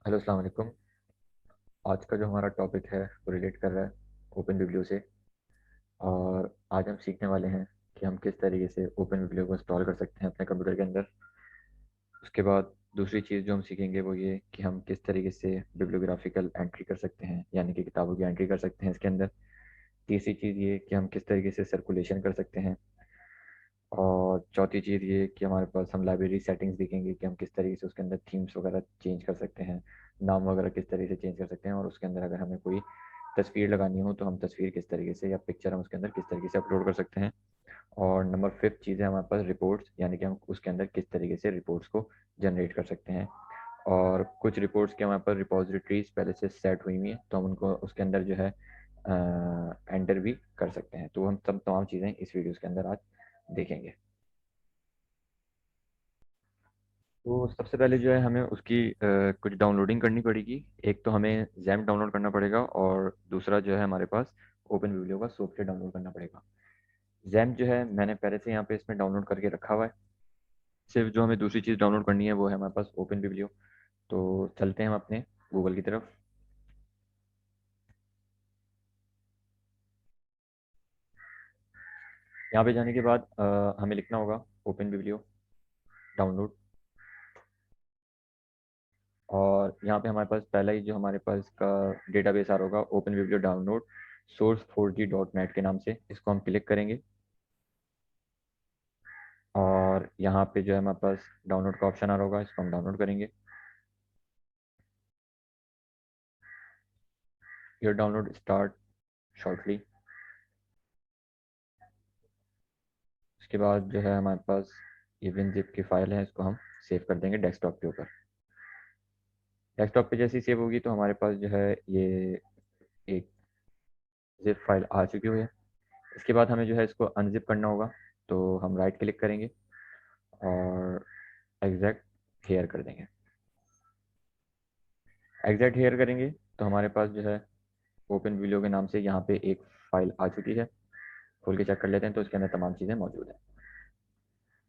Hello, अस्सलाम वालेकुम। आज का जो हमारा टॉपिक है वो रिलेट कर रहा है ओपन बिब्लियो से। और आज हम सीखने वाले हैं कि हम किस तरीके से ओपन बिब्लियो को इंस्टॉल कर सकते हैं अपने कंप्यूटर के अंदर। उसके बाद दूसरी चीज़ जो हम सीखेंगे वो ये कि हम किस तरीके से बिब्लियोग्राफिकल एंट्री कर सकते हैं, यानी कि किताबों की एंट्री कर सकते हैं इसके अंदर। तीसरी चीज़ ये कि हम किस तरीके से सर्कुलेशन कर सकते हैं। और चौथी चीज़ ये कि हमारे पास हम लाइब्रेरी सेटिंग्स देखेंगे कि हम किस तरीके से उसके अंदर थीम्स वगैरह चेंज कर सकते हैं, नाम वगैरह किस तरीके से चेंज कर सकते हैं, और उसके अंदर अगर हमें कोई तस्वीर लगानी हो तो हम तस्वीर किस तरीके से या पिक्चर हम उसके अंदर किस तरीके से अपलोड कर सकते हैं। और नंबर फिफ्थ चीज़ है हमारे पास रिपोर्ट्स, यानी कि हम उसके अंदर किस तरीके से रिपोर्ट्स को जनरेट कर सकते हैं। और कुछ रिपोर्ट्स के हमारे पास रिपोजिटरीज पहले से सेट हुई हुई हैं तो हम उनको उसके अंदर जो है एंटर भी कर सकते हैं। तो हम सब तमाम चीज़ें इस वीडियो के अंदर आज देखेंगे। तो सबसे पहले जो है हमें उसकी कुछ डाउनलोडिंग करनी पड़ेगी। एक तो हमें जैम डाउनलोड करना पड़ेगा और दूसरा जो है हमारे पास ओपन विब्लियो का सॉफ्टवेयर डाउनलोड करना पड़ेगा। जैम जो है मैंने पहले से यहाँ पे इसमें डाउनलोड करके रखा हुआ है। सिर्फ जो हमें दूसरी चीज़ डाउनलोड करनी है वो है हमारे पास ओपन विब्लियो। तो चलते हैं हम अपने गूगल की तरफ। यहाँ पे जाने के बाद हमें लिखना होगा ओपन विब्लियो डाउनलोड। और यहाँ पे हमारे पास पहला ही जो हमारे पास का डेटाबेस आ रहा होगा ओपन विब्लियो डाउनलोड सोर्स 4g.net के नाम से, इसको हम क्लिक करेंगे। और यहाँ पे जो है हमारे पास डाउनलोड का ऑप्शन आ रहा होगा, इसको हम डाउनलोड करेंगे। Your download start shortly. उसके बाद जो है हमारे पास ये विनजिप की फाइल है, इसको हम सेव कर देंगे डेस्कटॉप के ऊपर। डेस्कटॉप पे जैसी सेव होगी तो हमारे पास जो है ये एक जिप फाइल आ चुकी हुई है। इसके बाद हमें जो है इसको अनजिप करना होगा। तो हम राइट क्लिक करेंगे और एग्जैक्ट हेयर कर देंगे। एग्जैक्ट हेयर करेंगे तो हमारे पास जो है ओपन वीडियो के नाम से यहाँ पे एक फाइल आ चुकी है। खोल के चेक कर लेते हैं तो इसके अंदर तमाम चीज़ें मौजूद हैं।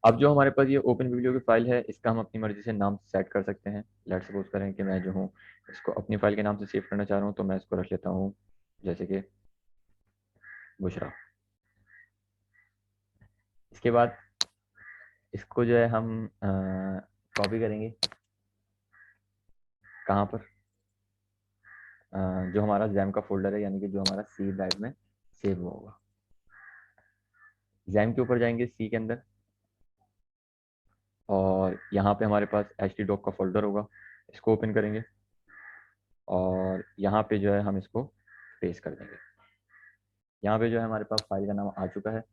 अब जो हमारे पास ये ओपन वीडियो की फाइल है इसका हम अपनी मर्जी से नाम सेट कर सकते हैं। लेट सपोज करें कि मैं जो हूँ इसको अपनी फाइल के नाम से सेव करना चाह रहा हूँ, तो मैं इसको रख लेता हूँ जैसे कि बुशरा। इसके बाद इसको जो है हम कॉपी करेंगे। कहाँ पर? जो हमारा जैम का फोल्डर है, यानी कि जो हमारा सी ड्राइव में सेव हुआ होगा। जैम के ऊपर जाएंगे सी के अंदर, और यहाँ पे हमारे पास एच टी डॉक का फोल्डर होगा, इसको ओपन करेंगे। और यहाँ पे जो है हम इसको पेस्ट कर देंगे। यहाँ पे जो है हमारे पास फाइल का नाम आ चुका है।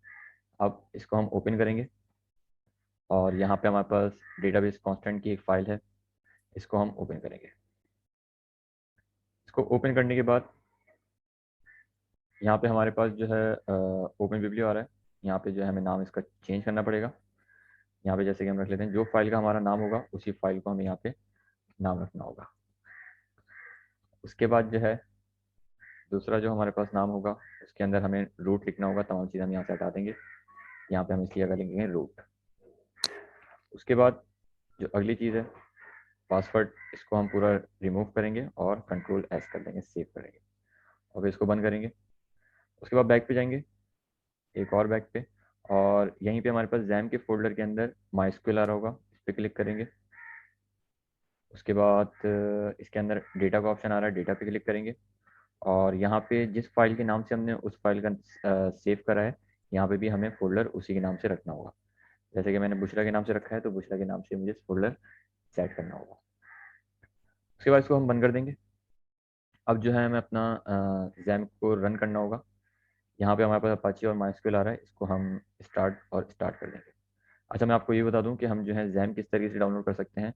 अब इसको हम ओपन करेंगे और यहाँ पे हमारे पास डेटाबेस कांस्टेंट की एक फ़ाइल है, इसको हम ओपन करेंगे। इसको ओपन करने के बाद यहाँ पे हमारे पास जो है ओपन बिब्लियो आ रहा है। यहाँ पे जो है हमें नाम इसका चेंज करना पड़ेगा। यहाँ पे जैसे कि हम रख लेते हैं, जो फाइल का हमारा नाम होगा उसी फाइल को हमें यहाँ पे नाम रखना होगा। उसके बाद जो है दूसरा जो हमारे पास नाम होगा उसके अंदर हमें रूट लिखना होगा। तमाम चीज़ें हम यहाँ से हटा देंगे। यहाँ पे हम इसकी जगह लिखेंगे रूट। उसके बाद जो अगली चीज़ है पासवर्ड, इसको हम पूरा रिमूव करेंगे और कंट्रोल एस कर देंगे, सेव करेंगे। और इसको बंद करेंगे। उसके बाद बैक पे जाएंगे, एक और बैक पे, और यहीं पे हमारे पास जैम के फोल्डर के अंदर माई आ रहा होगा, इस पर क्लिक करेंगे। उसके बाद इसके अंदर डेटा का ऑप्शन आ रहा है, डेटा पे क्लिक करेंगे। और यहाँ पे जिस फाइल के नाम से हमने उस फाइल का सेव करा है, यहाँ पे भी हमें फोल्डर उसी के नाम से रखना होगा। जैसे कि मैंने बुशरा के नाम से रखा है तो बुशरा के नाम से मुझे फोल्डर सेट करना होगा। उसके बाद इसको हम बंद कर देंगे। अब जो है हमें अपना जैम को रन करना होगा। यहाँ पे हमारे पास अपाची और माइस्क्वेल आ रहा है, इसको हम स्टार्ट और स्टार्ट कर देंगे। अच्छा, मैं आपको ये बता दूं कि हम जो है जैम किस तरीके से डाउनलोड कर सकते हैं।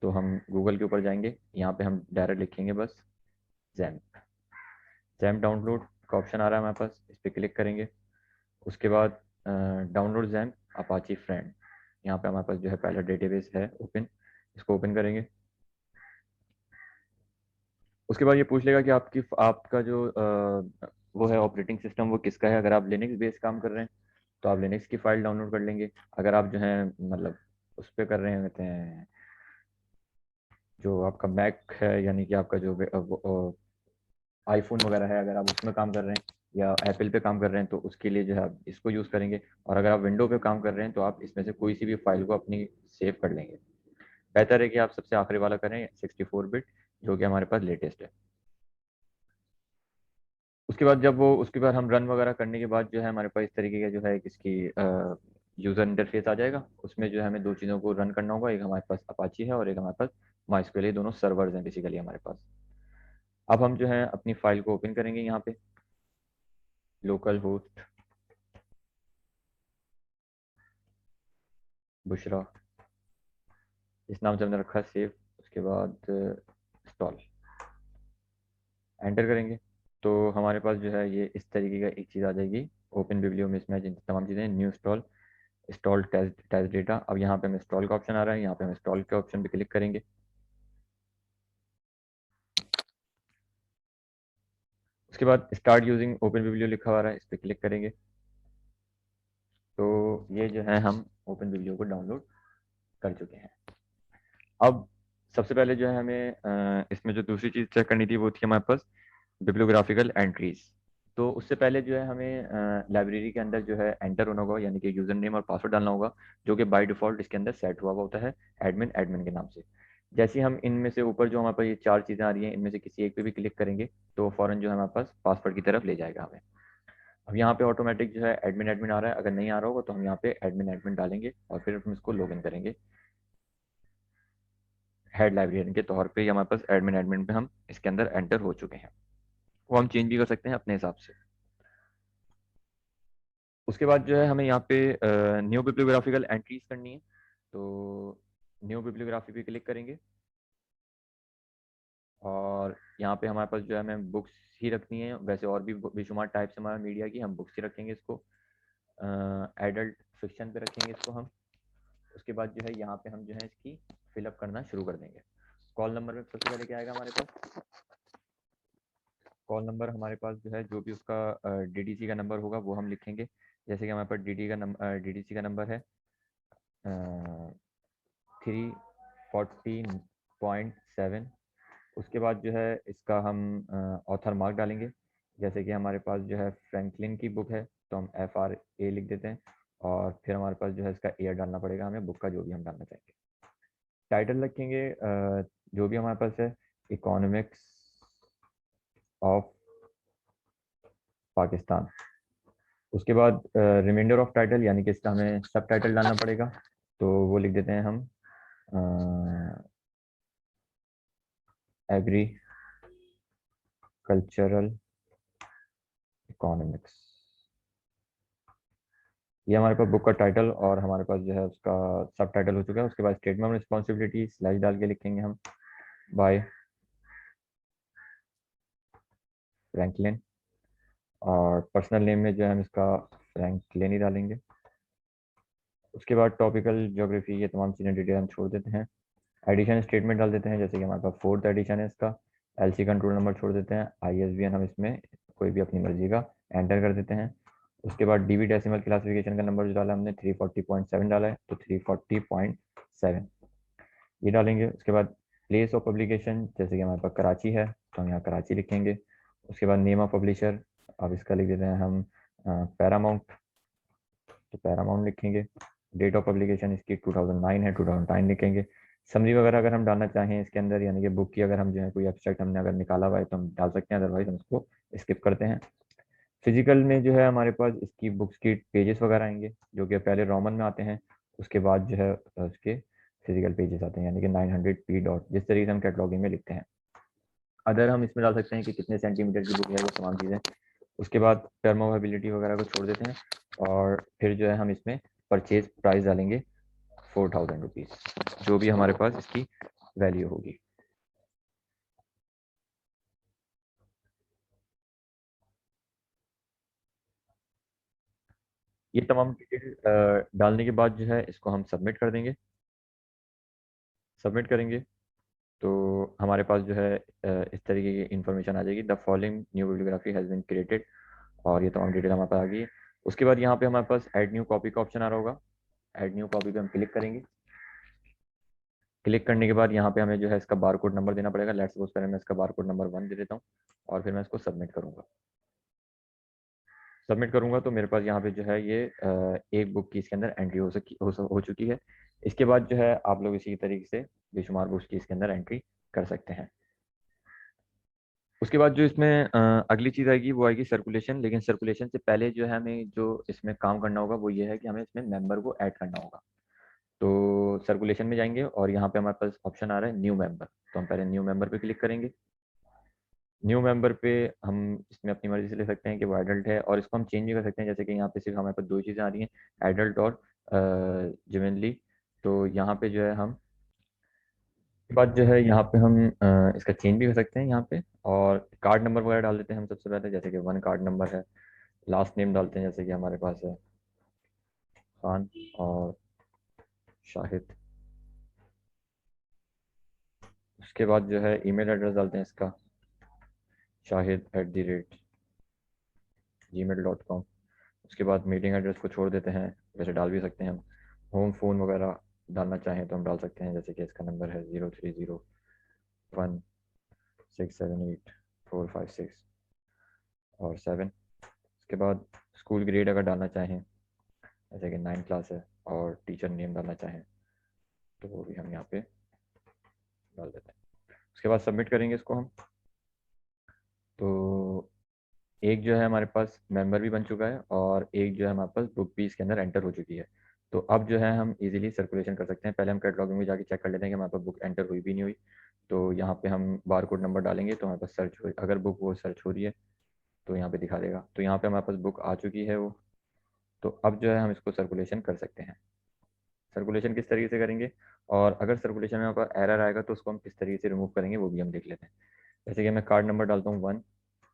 तो हम गूगल के ऊपर जाएंगे, यहाँ पे हम डायरेक्ट लिखेंगे बस जैम। जैम डाउनलोड का ऑप्शन आ रहा है हमारे पास, इस पर क्लिक करेंगे। उसके बाद डाउनलोड जैम अपाची फ्रेंड, यहाँ पे हमारे पास जो है पहला डेटाबेस है ओपन, इसको ओपन करेंगे। उसके बाद ये पूछ लेगा कि आपका जो वो है ऑपरेटिंग सिस्टम वो किसका है। अगर आप लिनक्स बेस्ड काम कर रहे हैं तो आप लिनक्स की फाइल डाउनलोड कर लेंगे। अगर आप जो है मतलब उस पर कर रहे होते हैं जो आपका मैक है, यानी कि आपका जो आईफोन वगैरह है, अगर आप उसमें काम कर रहे हैं या एप्पल पे काम कर रहे हैं तो उसके लिए जो है आप इसको यूज़ करेंगे। और अगर आप विंडो पे काम कर रहे हैं तो आप इसमें से कोई सी भी फाइल को अपनी सेव कर लेंगे। बेहतर है कि आप सबसे आखिरी वाला करें, 64 बिट, जो कि हमारे पास लेटेस्ट है। उसके बाद जब वो उसके बाद हम रन वगैरह करने के बाद जो है हमारे पास इस तरीके का जो है इसकी यूज़र इंटरफेस आ जाएगा। उसमें जो है हमें दो चीज़ों को रन करना होगा, एक हमारे पास अपाची है और एक हमारे पास माइस्क्वेल, ये दोनों सर्वर्स हैं बेसिकली हमारे पास। अब हम जो है अपनी फाइल को ओपन करेंगे यहाँ पे, लोकल होस्ट बुशरा, इस नाम से हमने रखा है सेव। उसके बाद इंस्टॉल एंटर करेंगे तो हमारे पास जो है ये इस तरीके का एक चीज़ आ जाएगी, ओपन बिब्लियो मिसमैच, इन तमाम चीज़ें, new install, install test test data. अब यहाँ पे हमें इंस्टॉल का ऑप्शन आ रहा है, यहाँ पे हम इंस्टॉल के ऑप्शन पे क्लिक करेंगे। उसके बाद स्टार्ट यूजिंग ओपन बिब्लियो लिखा हुआ है, इस पर क्लिक करेंगे तो ये जो है हम ओपन बिब्लियो को डाउनलोड कर चुके हैं। अब सबसे पहले जो है हमें इसमें जो दूसरी चीज़ चेक करनी थी वो थी हमारे पास बिब्लियोग्राफिकल एंट्रीज। तो उससे पहले जो है हमें लाइब्रेरी के अंदर जो है एंटर होना होगा, यानी कि यूज़र नेम और पासवर्ड डालना होगा, जो कि बाय डिफ़ॉल्ट इसके अंदर सेट हुआ हुआ होता है एडमिन एडमिन के नाम से। जैसे ही हम इनमें से ऊपर जो हमारे पास ये चार चीज़ें आ रही हैं, इनमें से किसी एक पे भी क्लिक करेंगे तो फ़ौरन जो है हमारे पास पासवर्ड की तरफ ले जाएगा हमें। अब यहाँ पे ऑटोमेटिक जो है एडमिन एडमिन आ रहा है, अगर नहीं आ रहा होगा तो हम यहाँ पे एडमिन एडमिन डालेंगे और फिर हम इसको लॉगिन करेंगे हेड लाइब्रेरियन के तौर पे। हमारे पास एडमिन एडमिन पे हम इसके अंदर एंटर हो चुके हैं। वो हम चेंज भी कर सकते हैं अपने हिसाब से। उसके बाद जो है हमें यहाँ पे न्यू बिब्लियोग्राफिकल एंट्रीज करनी है, तो न्यू बिब्लियोग्राफी पे क्लिक करेंगे और यहाँ पे हमारे पास जो है हमें बुक्स ही रखनी है। वैसे और भी बेशुमार टाइप्स हमारा मीडिया की, हम बुक्स ही रखेंगे इसको। एडल्ट फिक्शन पे रखेंगे इसको हम। उसके बाद जो है यहाँ पे हम जो है इसकी फिलअप करना शुरू कर देंगे। कॉल नंबर में सबसे पहले क्या आएगा हमारे पास, कॉल नंबर हमारे पास जो है जो भी उसका डीडीसी का नंबर होगा वो हम लिखेंगे। जैसे कि हमारे पास डीडीसी का नंबर है 314.7। उसके बाद जो है इसका हम ऑथर मार्क डालेंगे। जैसे कि हमारे पास जो है फ्रैंकलिन की बुक है तो हम FRA लिख देते हैं और फिर हमारे पास जो है इसका ईयर डालना पड़ेगा हमें, बुक का जो भी हम डालना चाहेंगे। टाइटल रखेंगे जो भी हमारे पास है, इकोनॉमिक्स ऑफ पाकिस्तान। उसके बाद रिमाइंडर ऑफ टाइटल, यानी कि इसका हमें सब टाइटल डालना पड़ेगा, तो वो लिख देते हैं हम एग्रीकल्चरल इकोनॉमिक्स। ये हमारे पास बुक का टाइटल और हमारे पास जो है उसका सब टाइटल हो चुका है। उसके बाद स्टेटमेंट ऑफ रिस्पॉन्सिबिलिटी स्लैश डाल के लिखेंगे हम बाय फ्रैंकलिन, और पर्सनल नेम में जो है हम इसका फ्रैंकलिन ही डालेंगे। उसके बाद टॉपिकल ज्योग्राफी, ये तमाम चीज़ें डिटेल हम छोड़ देते हैं। एडिशन स्टेटमेंट डाल देते हैं, जैसे कि हमारे पास फोर्थ एडिशन है इसका। LC कंट्रोल नंबर छोड़ देते हैं, ISBN हम इसमें कोई भी अपनी मर्जी का एंटर कर देते हैं। उसके बाद DB डेसिमल क्लासिफिकेशन का नंबर जो डाला हमने 340.7 डाला है, तो 340.7 ये डालेंगे। उसके बाद प्लेस ऑफ पब्लिकेशन, जैसे कि हमारे पास कराची है तो हम यहाँ कराची लिखेंगे। उसके बाद नेम ऑफ पब्लिशर, अब इसका लिख देते हैं हम पैरामाउंट, तो पैरामाउंट लिखेंगे। डेट ऑफ पब्लिकेशन इसकी 2009 है, 2009 लिखेंगे। समरी वगैरह अगर हम डालना चाहें इसके अंदर, यानी कि बुक की अगर हम जो है कोई एब्स्ट्रैक्ट हमने अगर निकाला हुआ है तो हम डाल सकते हैं, अदरवाइज हम उसको स्किप करते हैं। फिजिकल में जो है हमारे पास इसकी बुक्स की पेजेस वगैरह आएंगे, जो कि पहले रोमन में आते हैं, उसके बाद जो है उसके फिजिकल पेजेस आते हैं, यानी कि 900 P डॉट, जिस तरीके से हम कैटलॉगिंग में लिखते हैं। अदर हम इसमें डाल सकते हैं कि कितने सेंटीमीटर की बुक है, वो तमाम चीज़ें। उसके बाद टर्म ऑफ एबिलिटी वगैरह को छोड़ देते हैं और फिर जो है हम इसमें परचेज प्राइस डालेंगे 4000 रुपीज़, जो भी हमारे पास इसकी वैल्यू होगी। ये तमाम डिटेल डालने के बाद जो है इसको हम सबमिट कर देंगे। सबमिट करेंगे तो हमारे पास जो है इस तरीके की इंफॉर्मेशन आ जाएगी, the following new bibliography has been created, और ये तमाम डिटेल हमारे पास आ गई है। उसके बाद यहाँ पे हमारे पास ऐड न्यू कॉपी का ऑप्शन आ रहा होगा, ऐड न्यू कॉपी पे हम क्लिक करेंगे। क्लिक करने के बाद यहाँ पे हमें जो है इसका बार कोड नंबर देना पड़ेगा। लेट्स सपोज करें मैं इसका बार कोड नंबर 1 दे देता हूँ और फिर मैं इसको सबमिट करूँगा। सबमिट करूँगा तो मेरे पास यहाँ पे जो है ये एक बुक की इसके अंदर एंट्री हो चुकी है। इसके बाद जो है आप लोग इसी तरीके से बेशुमार बुक्स की इसके अंदर एंट्री कर सकते हैं। उसके बाद जो इसमें अगली चीज़ आएगी वो आएगी सर्कुलेशन। लेकिन सर्कुलेशन से पहले जो है हमें जो इसमें काम करना होगा वो ये है कि हमें इसमें मेंबर को ऐड करना होगा। तो सर्कुलेशन में जाएंगे और यहाँ पे हमारे पास ऑप्शन आ रहा है न्यू मेंबर। तो हम पहले न्यू मेंबर पे क्लिक करेंगे। न्यू मेंबर पे हम इसमें अपनी मर्जी से ले सकते हैं कि वो एडल्ट है, और इसको हम चेंज भी कर सकते हैं। जैसे कि यहाँ पे सिर्फ हमारे पास दो चीज़ें आ रही हैं, एडल्ट और जिमेनली। तो यहाँ पे जो है हम बाद जो है यहाँ पे हम इसका चेंज भी कर सकते हैं यहाँ पे, और कार्ड नंबर वगैरह डाल देते हैं हम सबसे पहले। जैसे कि 1 कार्ड नंबर है, लास्ट नेम डालते हैं जैसे कि हमारे पास है खान और शाहिद। उसके बाद जो है ईमेल एड्रेस डालते हैं इसका shahid@gmail.com। उसके बाद मीटिंग एड्रेस को छोड़ देते हैं, वैसे डाल भी सकते हैं हम। होम फ़ोन वगैरह डालना चाहें तो हम डाल सकते हैं, जैसे कि इसका नंबर है 0301678456 और 7। उसके बाद स्कूल ग्रेड अगर डालना चाहें, जैसे कि 9 क्लास है, और टीचर नेम डालना चाहें तो वो भी हम यहाँ पे डाल देते हैं। उसके बाद सबमिट करेंगे इसको हम। तो एक जो है हमारे पास मेंबर भी बन चुका है और एक जो है हमारे पास बुक भी इसके अंदर एंटर हो चुकी है। तो अब जो है हम इजीली सर्कुलेशन कर सकते हैं। पहले हम कैटलॉगिंग में जाके चेक कर लेते हैं कि हमारे पास बुक एंटर हुई भी नहीं हुई। तो यहाँ पे हम बार कोड नंबर डालेंगे तो हमारे पास सर्च हो, अगर बुक वो सर्च हो रही है तो यहाँ पे दिखा देगा। तो यहाँ पे हमारे पास बुक आ चुकी है वो। तो अब जो है हम इसको सर्कुलेशन कर सकते हैं। सर्कुलेशन किस तरीके से करेंगे, और अगर सर्कुलेशन में हमारे पास एरर आएगा तो उसको हम किस तरीके से रिमूव करेंगे वो भी हम देख लेते हैं। जैसे कि मैं कार्ड नंबर डालता हूँ 1,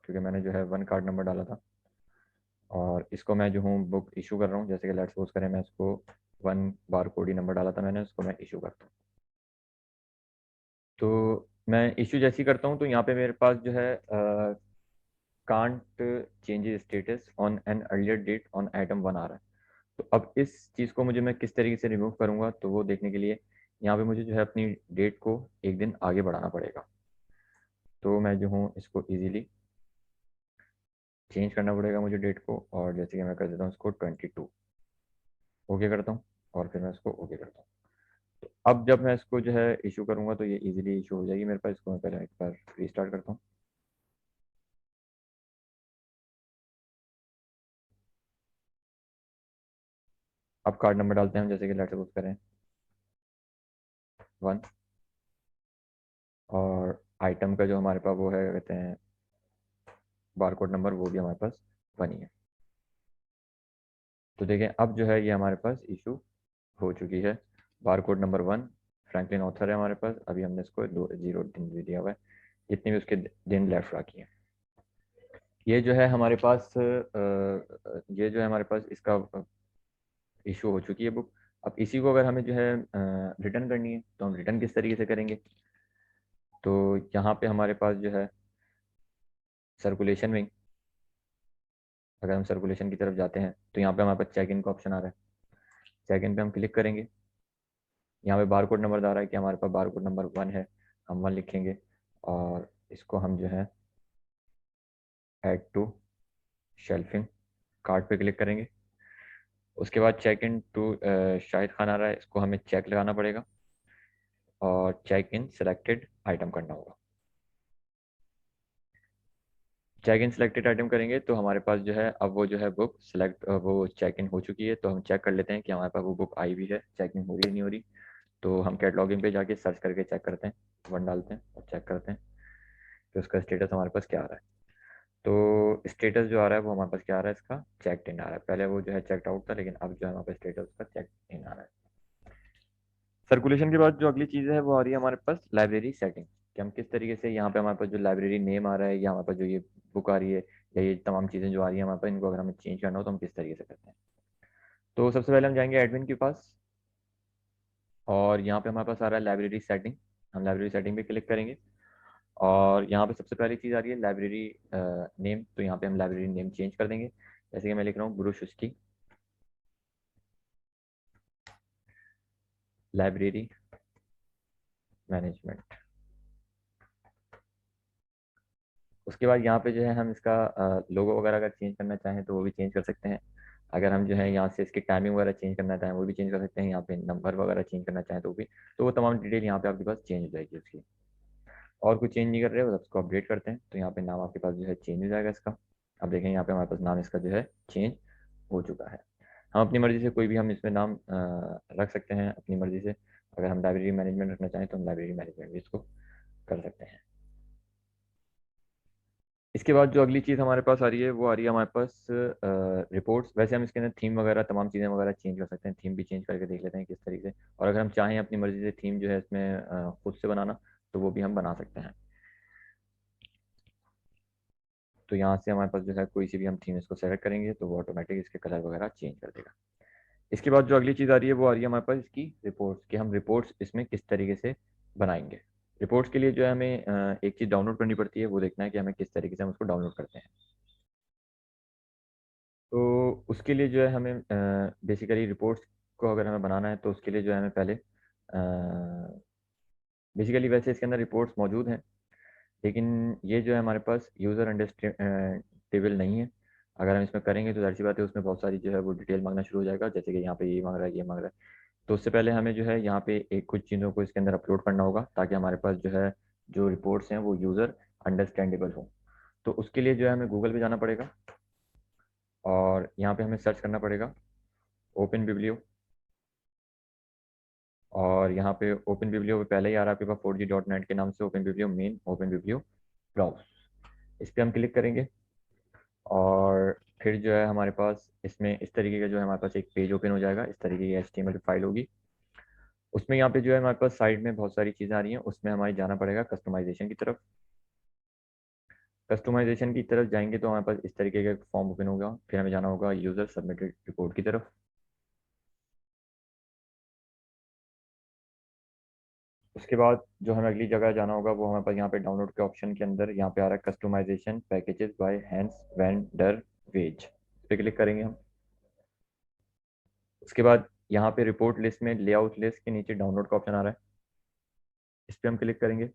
क्योंकि मैंने जो है 1 कार्ड नंबर डाला था, और इसको मैं जो हूँ बुक इशू कर रहा हूँ। जैसे कि लेट्स सपोज करें मैं इसको 1 बार कोड ही नंबर डाला था मैंने, उसको मैं इशू करता हूँ। तो मैं इशू जैसी करता हूँ तो यहाँ पे मेरे पास जो है can't change status on an earlier date on item 1 आ रहा है। तो अब इस चीज़ को मुझे मैं किस तरीके से रिमूव करूँगा, तो वो देखने के लिए यहाँ पे मुझे जो है अपनी डेट को एक दिन आगे बढ़ाना पड़ेगा। तो मैं जो हूँ इसको इजीली चेंज करना पड़ेगा मुझे डेट को, और जैसे कि मैं कर देता हूँ इसको 22, ओके करता हूँ, और फिर मैं इसको ओके करता हूँ। तो अब जब मैं इसको जो है इशू करूँगा तो ये इजीली इशू हो जाएगी मेरे पास। इसको मैं पहले एक बार रीस्टार्ट करता हूँ। अब कार्ड नंबर डालते हैं हम, जैसे कि लेट्स सपोज करें 1, और आइटम का जो हमारे पास वो है कहते हैं बार कोड नंबर, वो भी हमारे पास 1 ही है। तो देखें अब जो है ये हमारे पास इशू हो चुकी है। Bar code number 1 Franklin author है हमारे पास। अभी हमने इसको 0 दिन भी दिया हुआ है, जितने भी उसके दिन लेफ्ट बाकी हैं। ये जो है हमारे पास ये जो है हमारे पास इसका इशू हो चुकी है बुक। अब इसी को अगर हमें जो है रिटर्न करनी है तो हम रिटर्न किस तरीके से करेंगे। तो यहाँ पे हमारे पास जो है सर्कुलेशन में, अगर हम सर्कुलेशन की तरफ जाते हैं तो यहाँ पे हमारे पास चेक इन का ऑप्शन आ रहा है। चेक इन पे हम क्लिक करेंगे। यहाँ पे बार कोड नंबर आ रहा है कि हमारे पास बार कोड नंबर 1 है, हम 1 लिखेंगे, और इसको हम जो है ऐड टू शेल्फिंग कार्ड पे क्लिक करेंगे। उसके बाद check in to Shahid Khan आ रहा है, इसको हमें चेक लगाना पड़ेगा और चेक इन सिलेक्टेड आइटम करना होगा। चेक इन सिलेक्टेड आइटम करेंगे तो हमारे पास जो है अब वो जो है बुक सेलेक्ट वो चेक इन हो चुकी है। तो हम चेक कर लेते हैं कि हमारे पास वो बुक आई भी है, चेक इन हो रही है नहीं हो रही। तो हम कैटलॉगिंग पे जाके सर्च करके चेक करते हैं, 1 डालते हैं और चेक करते हैं कि उसका स्टेटस हमारे पास क्या आ रहा है। तो स्टेटस जो आ रहा है वो हमारे पास क्या आ रहा है, इसका चेक इन आ रहा है। पहले वो जो है चेकड आउट था, लेकिन अब जो है हमारे पास स्टेटस उसका चेक इन आ रहा है। सर्कुलेशन के बाद जो अगली चीज़ है वो आ रही है हमारे पास लाइब्रेरी सेटिंग, कि हम किस तरीके से यहाँ पे हमारे पास जो लाइब्रेरी नेम आ रहा है या हमारे पास जो ये बुक आ रही है या ये तमाम चीज़ें जो आ रही है हमारे पास, इनको अगर हमें चेंज करना हो तो हम किस तरीके से करते हैं। तो सबसे पहले हम जाएंगे एडमिन के पास, और यहाँ पे हमारे पास आ रहा है लाइब्रेरी सेटिंग। हम लाइब्रेरी सेटिंग पे क्लिक करेंगे, और यहाँ पे सबसे पहली चीज़ आ रही है लाइब्रेरी नेम। तो यहाँ पे हम लाइब्रेरी नेम चेंज कर देंगे। जैसे कि मैं लिख रहा हूँ गुरु शुष्की लाइब्रेरी मैनेजमेंट। उसके बाद यहाँ पे जो है हम इसका लोगो वगैरह अगर चेंज करना चाहें तो वो भी चेंज कर सकते हैं। अगर हम जो है यहाँ से इसकी टाइमिंग वगैरह चेंज करना चाहें वो भी चेंज कर सकते हैं। यहाँ पे नंबर वगैरह चेंज करना चाहें तो भी, तो वो तमाम डिटेल यहाँ पे आपके पास चेंज हो जाएगी उसकी। और कुछ चेंज नहीं कर रहे हो, बस उसको अपडेट करते हैं तो यहाँ पे नाम आपके पास जो है चेंज हो जाएगा इसका। अब देखें यहाँ पे हमारे पास नाम इसका जो है चेंज हो चुका है। हम अपनी मर्ज़ी से कोई भी हम इसमें नाम रख सकते हैं अपनी मर्ज़ी से। अगर हम लाइब्रेरी मैनेजमेंट रखना चाहें तो हम लाइब्रेरी मैनेजमेंट भी इसको कर सकते हैं। इसके बाद जो अगली चीज़ हमारे पास आ रही है वो आ रही है हमारे पास रिपोर्ट्स। वैसे हम इसके अंदर थीम वगैरह तमाम चीज़ें वगैरह चेंज कर सकते हैं। थीम भी चेंज करके देख लेते हैं किस तरीके से। और अगर हम चाहें अपनी मर्ज़ी से थीम जो है इसमें खुद से बनाना तो वो भी हम बना सकते हैं। तो यहाँ से हमारे पास जो है कोई सी भी हम थीम इसको सेलेक्ट करेंगे तो वो ऑटोमेटिक इसके कलर वगैरह चेंज कर देगा। इसके बाद जो अगली चीज़ आ रही है वो आ रही है हमारे पास इसकी रिपोर्ट्स, कि हम रिपोर्ट्स इसमें किस तरीके से बनाएंगे। रिपोर्ट्स के लिए जो है हमें एक चीज़ डाउनलोड करनी पड़ती है, वो देखना है कि हमें किस तरीके से हम उसको डाउनलोड करते हैं। तो उसके लिए जो है हमें बेसिकली रिपोर्ट्स को अगर हमें बनाना है तो उसके लिए जो है हमें पहले बेसिकली वैसे इसके अंदर रिपोर्ट्स मौजूद हैं, लेकिन ये जो है हमारे पास यूज़र अंडरस्टैंडेबल नहीं है। अगर हम इसमें करेंगे तो जाहिर सी बात है उसमें बहुत सारी जो है वो डिटेल मांगना शुरू हो जाएगा, जैसे कि यहाँ पे ये मांग रहा है, ये मांग रहा है। तो उससे पहले हमें जो है यहाँ पे एक कुछ चीज़ों को इसके अंदर अपलोड करना होगा ताकि हमारे पास जो है जो रिपोर्ट्स हैं वो यूज़र अंडरस्टैंडेबल हो। तो उसके लिए जो है हमें गूगल पे जाना पड़ेगा और यहाँ पे हमें सर्च करना पड़ेगा ओपन बिब्लियो। और यहाँ पे ओपन बिब्लियो पे पहले ही आ रहा है आपके पास 4G.net के नाम से open biblio main open biblio browse. इस पर हम क्लिक करेंगे और फिर जो है हमारे पास इसमें इस तरीके का जो है हमारे पास एक पेज ओपन हो जाएगा। इस तरीके की HTML फाइल होगी। उसमें यहाँ पे जो है हमारे पास साइड में बहुत सारी चीज़ें आ रही हैं, उसमें हमारे जाना पड़ेगा कस्टमाइजेशन की तरफ। कस्टमाइजेशन की तरफ जाएंगे तो हमारे पास इस तरीके का फॉर्म ओपन होगा। फिर हमें जाना होगा यूज़र सबमिटेड रिपोर्ट की तरफ। उसके बाद जो हमें अगली जगह जाना होगा वो हमारे पास यहाँ पे डाउनलोड के ऑप्शन के अंदर यहाँ पे आ रहा है customization packages by hands vendor ways. इस पर क्लिक करेंगे हम। उसके बाद यहाँ पे रिपोर्ट लिस्ट में लेआउट लिस्ट के नीचे डाउनलोड का ऑप्शन आ रहा है, इस पर हम क्लिक करेंगे।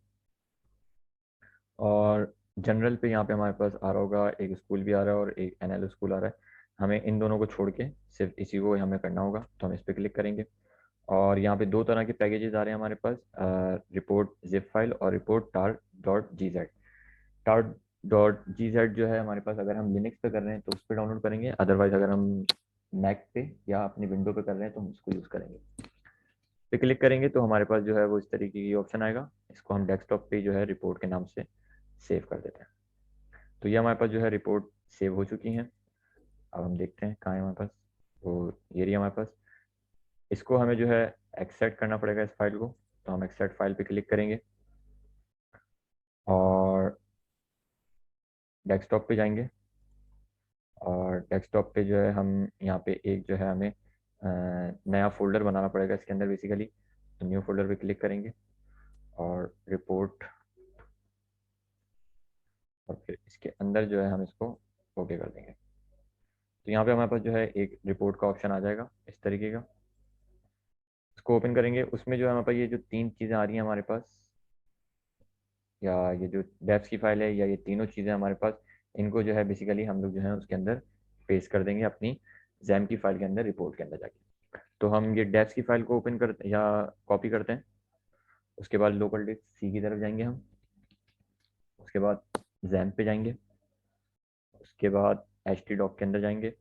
और जनरल पे यहाँ पे हमारे पास आ रहा होगा एक स्कूल भी आ रहा है और एक NL स्कूल आ रहा है। हमें इन दोनों को छोड़ के सिर्फ इसी को हमें करना होगा, तो हम इस पर क्लिक करेंगे। और यहाँ पे दो तरह के पैकेजेस आ रहे हैं हमारे पास, रिपोर्ट जिप फाइल और रिपोर्ट tar.gz। tar.gz जो है हमारे पास अगर हम लिनक्स पे कर रहे हैं तो उस पर डाउनलोड करेंगे, अदरवाइज अगर हम मैक पे या अपनी विंडो पे कर रहे हैं तो हम उसको यूज़ करेंगे। पे क्लिक करेंगे तो हमारे पास जो है वो इस तरीके की ऑप्शन आएगा। इसको हम डेस्कटॉप पे जो है रिपोर्ट के नाम से सेव कर देते हैं। तो ये हमारे पास जो है रिपोर्ट सेव हो चुकी हैं। अब हम देखते हैं कहाँ है हमारे पास, तो ये रही हमारे पास। इसको हमें जो है एक्सट्रैक्ट करना पड़ेगा इस फाइल को, तो हम एक्सट्रैक्ट फाइल पे क्लिक करेंगे और डेस्कटॉप पे जाएंगे। और डेस्कटॉप पे जो है हम यहाँ पे एक जो है हमें नया फोल्डर बनाना पड़ेगा इसके अंदर बेसिकली। तो न्यू फोल्डर पे क्लिक करेंगे और रिपोर्ट, और फिर इसके अंदर जो है हम इसको ओके कर देंगे। तो यहाँ पे हमारे पास जो है एक रिपोर्ट का ऑप्शन आ जाएगा इस तरीके का। इसको ओपन करेंगे, उसमें जो है हमारे पास ये जो तीन चीज़ें आ रही हैं हमारे पास, या ये जो डेप्स की फाइल है या ये तीनों चीज़ें हमारे पास, इनको जो है बेसिकली हम लोग जो है उसके अंदर पेस्ट कर देंगे अपनी जैम की फाइल के अंदर रिपोर्ट के अंदर जाके। तो हम ये डेप्स की फाइल को ओपन करते या कॉपी करते हैं। उसके बाद लोकल डिस्क सी की तरफ जाएंगे हम। उसके बाद जैम पे जाएंगे। उसके बाद htdoc के अंदर जाएंगे।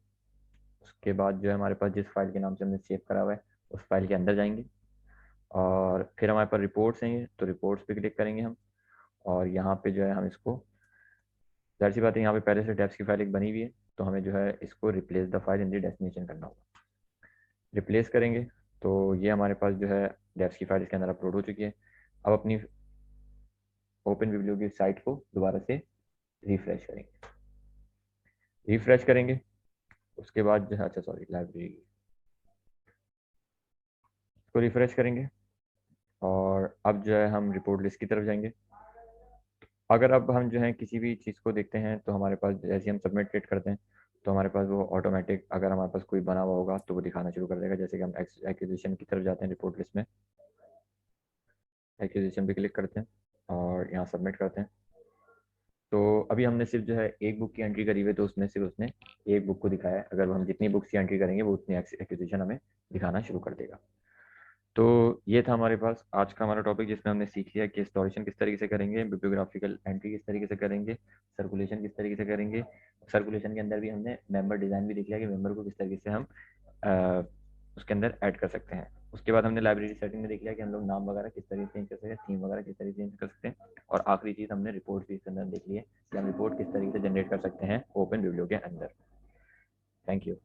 उसके बाद जो है हमारे पास जिस फाइल के नाम से हमने सेव करा हुआ है उस फाइल के अंदर जाएंगे। और फिर हमारे पास रिपोर्ट्स हैं ये, तो रिपोर्ट्स पे क्लिक करेंगे हम। और यहाँ पे जो है हम इसको, जाहिर सी बात है यहाँ पे पहले से डेप्स की फाइल एक बनी हुई है, तो हमें जो है इसको replace the file in the destination करना होगा। रिप्लेस करेंगे तो ये हमारे पास जो है डेप्स की फाइल इसके अंदर अपलोड हो चुकी है। अब अपनी ओपन विब्लियो की साइट को दोबारा से रिफ्रेश करेंगे। रिफ्रेश करेंगे उसके बाद जो है, अच्छा सॉरी, लाइब्रेरी को रिफ्रेश करेंगे। और अब जो है हम रिपोर्ट लिस्ट की तरफ जाएंगे। अगर अब हम जो है किसी भी चीज़ को देखते हैं तो हमारे पास जैसे हम सबमिट क्लिक करते हैं तो हमारे पास वो ऑटोमेटिक, अगर हमारे पास कोई बना हुआ होगा तो वो दिखाना शुरू कर देगा। जैसे कि हम एक्विजिशन की तरफ जाते हैं रिपोर्ट लिस्ट में, एक्विजिशन पे क्लिक करते हैं और यहाँ सबमिट करते हैं। तो अभी हमने सिर्फ जो है एक बुक की एंट्री करी हुई है, तो उसने सिर्फ उसने एक बुक को दिखाया है। अगर हम जितनी बुक्स की एंट्री करेंगे वो उतनी एक्विजिशन हमें दिखाना शुरू कर देगा। तो ये था हमारे पास आज का हमारा टॉपिक, जिसमें हमने सीख लिया कि स्टोरेशन किस तरीके से करेंगे, बिब्लियोग्राफिकल एंट्री किस तरीके से करेंगे, सर्कुलेशन किस तरीके से करेंगे। सर्कुलेशन के अंदर भी हमने मेंबर डिज़ाइन भी देख लिया कि मेंबर को किस तरीके से हम अ, उसके अंदर ऐड कर सकते हैं। उसके बाद हमने लाइब्रेरी सेटिंग में देख लिया कि हम लोग नाम वगैरह किस तरीके से चेंज कर सकते हैं, थीम वगैरह किस तरीके से चेंज कर सकते हैं। और आखिरी चीज़ हमने रिपोर्ट भी इसके अंदर देख ली है कि हम रिपोर्ट किस तरीके से जनरेट कर सकते हैं ओपन बिब्लियो के अंदर। Thank you.